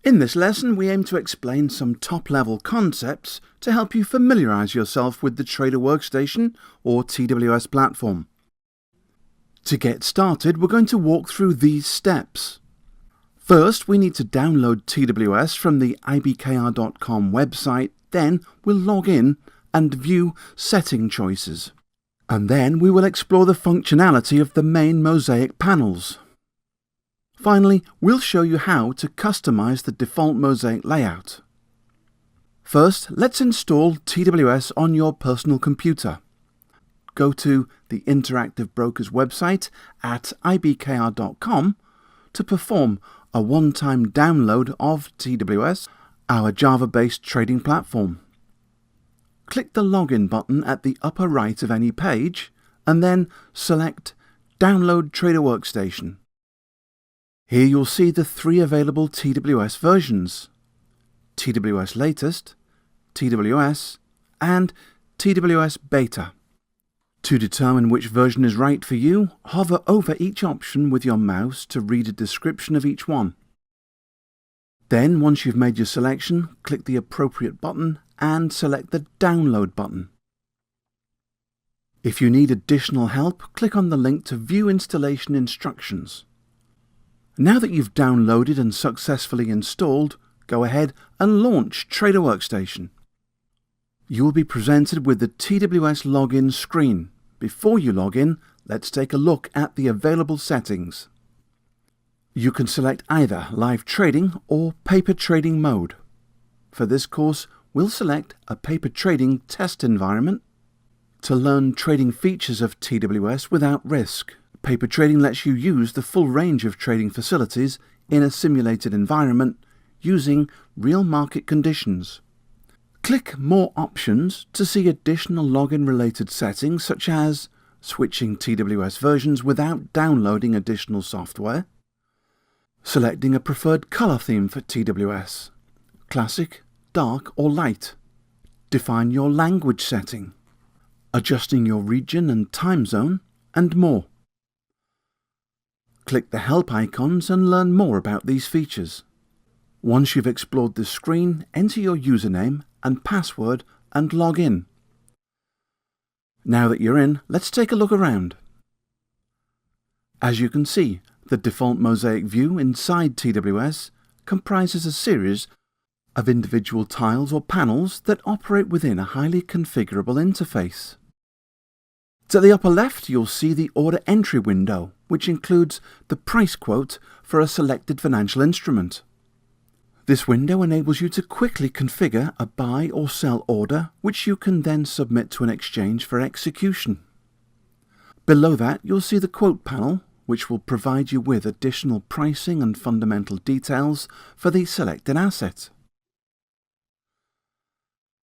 In this lesson, we aim to explain some top-level concepts to help you familiarise yourself with the Trader Workstation or TWS platform. To get started, we're going to walk through these steps. First, we need to download TWS from the ibkr.com website, then we'll log in and view setting choices. And then we will explore the functionality of the main Mosaic panels. Finally, we'll show you how to customize the default Mosaic layout. First, let's install TWS on your personal computer. Go to the Interactive Brokers website at ibkr.com to perform a one-time download of TWS, our Java-based trading platform. Click the Login button at the upper right of any page, and then select Download Trader Workstation. Here you'll see the three available TWS versions: TWS Latest, TWS, and TWS Beta. To determine which version is right for you, hover over each option with your mouse to read a description of each one. Then, once you've made your selection, click the appropriate button and select the Download button. If you need additional help, click on the link to view installation instructions. Now that you've downloaded and successfully installed, go ahead and launch Trader Workstation. You will be presented with the TWS login screen. Before you log in, let's take a look at the available settings. You can select either live trading or paper trading mode. For this course, we'll select a paper trading test environment. To learn trading features of TWS without risk, paper trading lets you use the full range of trading facilities in a simulated environment using real market conditions. Click More Options to see additional login-related settings such as switching TWS versions without downloading additional software, selecting a preferred colour theme for TWS, classic, dark or light, define your language setting, adjusting your region and time zone, and more. Click the help icons and learn more about these features. Once you've explored this screen, enter your username and password and log in. Now that you're in, let's take a look around. As you can see, the default Mosaic view inside TWS comprises a series of individual tiles or panels that operate within a highly configurable interface. To the upper left, you'll see the order entry window, which includes the price quote for a selected financial instrument. This window enables you to quickly configure a buy or sell order, which you can then submit to an exchange for execution. Below that, you'll see the quote panel, which will provide you with additional pricing and fundamental details for the selected asset.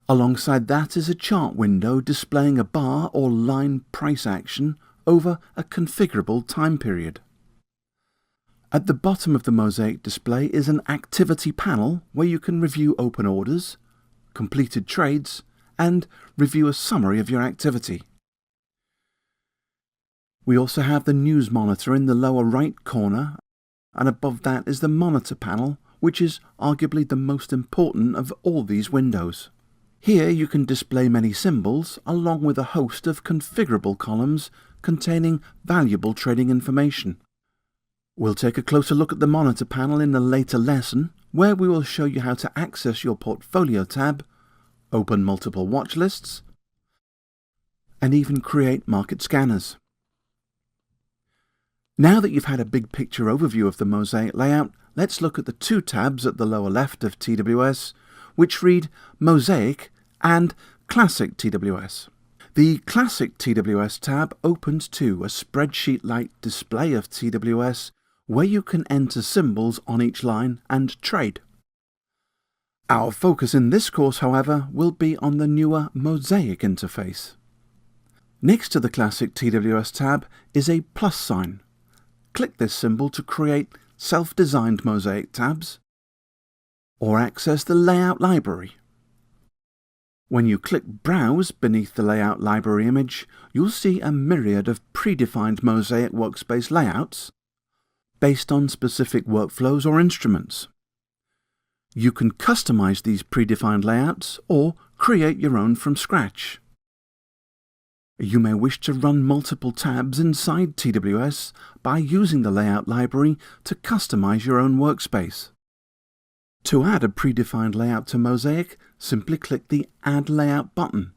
Alongside that is a chart window displaying a bar or line price action over a configurable time period. At the bottom of the Mosaic display is an activity panel where you can review open orders, completed trades, and review a summary of your activity. We also have the news monitor in the lower right corner, and above that is the monitor panel, which is arguably the most important of all these windows. Here you can display many symbols along with a host of configurable columns containing valuable trading information. We'll take a closer look at the monitor panel in a later lesson, where we will show you how to access your portfolio tab, open multiple watch lists, and even create market scanners. Now that you've had a big picture overview of the Mosaic layout, let's look at the two tabs at the lower left of TWS, which read Mosaic and Classic TWS. The Classic TWS tab opens to a spreadsheet-like display of TWS where you can enter symbols on each line and trade. Our focus in this course, however, will be on the newer Mosaic interface. Next to the Classic TWS tab is a plus sign. Click this symbol to create self-designed Mosaic tabs or access the layout library. When you click Browse beneath the layout library image, you'll see a myriad of predefined Mosaic workspace layouts based on specific workflows or instruments. You can customize these predefined layouts or create your own from scratch. You may wish to run multiple tabs inside TWS by using the layout library to customize your own workspace. To add a predefined layout to Mosaic, simply click the Add Layout button.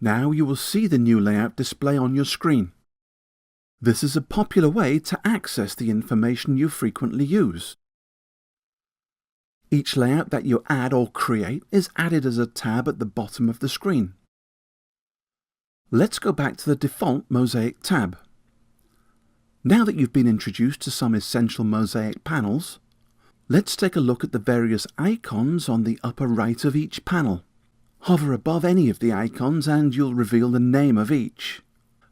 Now you will see the new layout display on your screen. This is a popular way to access the information you frequently use. Each layout that you add or create is added as a tab at the bottom of the screen. Let's go back to the default Mosaic tab. Now that you've been introduced to some essential Mosaic panels, let's take a look at the various icons on the upper right of each panel. Hover above any of the icons and you'll reveal the name of each.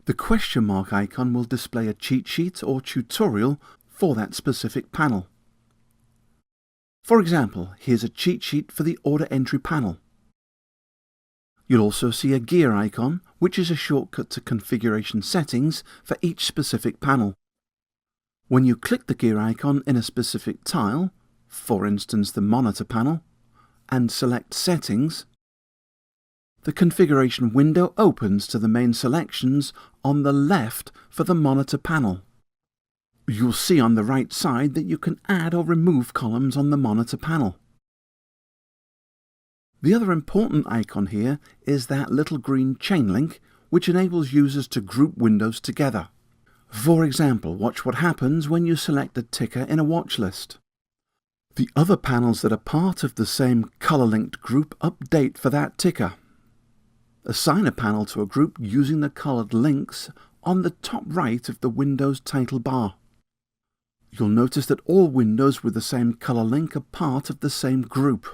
The question mark icon will display a cheat sheet or tutorial for that specific panel. For example, here's a cheat sheet for the order entry panel. You'll also see a gear icon, which is a shortcut to configuration settings for each specific panel. When you click the gear icon in a specific tile, for instance the monitor panel, and select Settings, the configuration window opens to the main selections on the left for the monitor panel. You'll see on the right side that you can add or remove columns on the monitor panel. The other important icon here is that little green chain link, which enables users to group windows together. For example, watch what happens when you select a ticker in a watch list. The other panels that are part of the same color-linked group update for that ticker. Assign a panel to a group using the colored links on the top right of the Windows title bar. You'll notice that all windows with the same color link are part of the same group.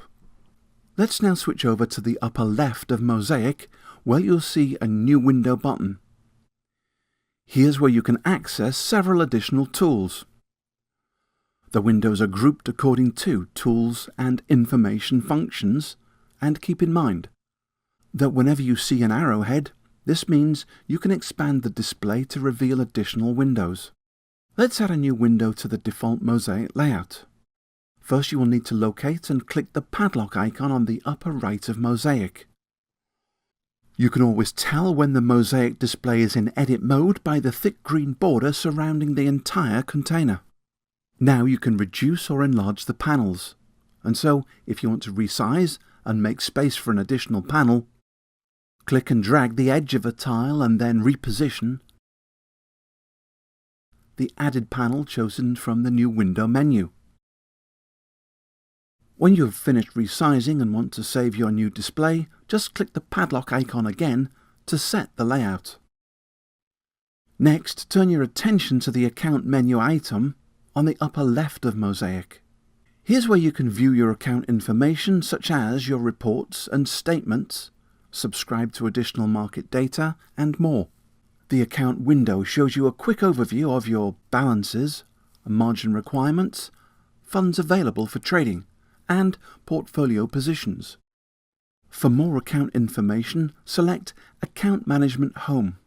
Let's now switch over to the upper left of Mosaic, where you'll see a New Window button. Here's where you can access several additional tools. The windows are grouped according to Tools and Information functions, and keep in mind that whenever you see an arrowhead, this means you can expand the display to reveal additional windows. Let's add a new window to the default Mosaic layout. First, you will need to locate and click the padlock icon on the upper right of Mosaic. You can always tell when the Mosaic display is in edit mode by the thick green border surrounding the entire container. Now you can reduce or enlarge the panels, and so if you want to resize and make space for an additional panel, click and drag the edge of a tile and then reposition the added panel chosen from the new window menu. When you have finished resizing and want to save your new display, just click the padlock icon again to set the layout. Next, turn your attention to the account menu item on the upper left of Mosaic. Here's where you can view your account information such as your reports and statements, subscribe to additional market data, and more. The account window shows you a quick overview of your balances, margin requirements, funds available for trading, and portfolio positions. For more account information, select Account Management Home.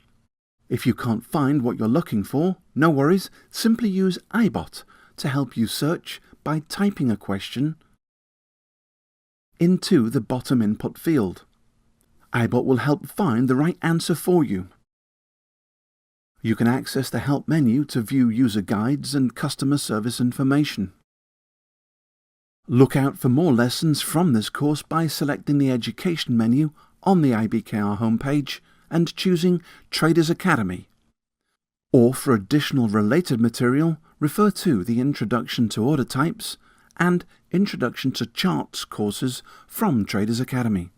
If you can't find what you're looking for, no worries, simply use iBot to help you search by typing a question into the bottom input field. iBot will help find the right answer for you. You can access the Help menu to view user guides and customer service information. Look out for more lessons from this course by selecting the Education menu on the IBKR homepage and choosing Traders Academy. Or for additional related material, refer to the Introduction to Order Types and Introduction to Charts courses from Traders Academy.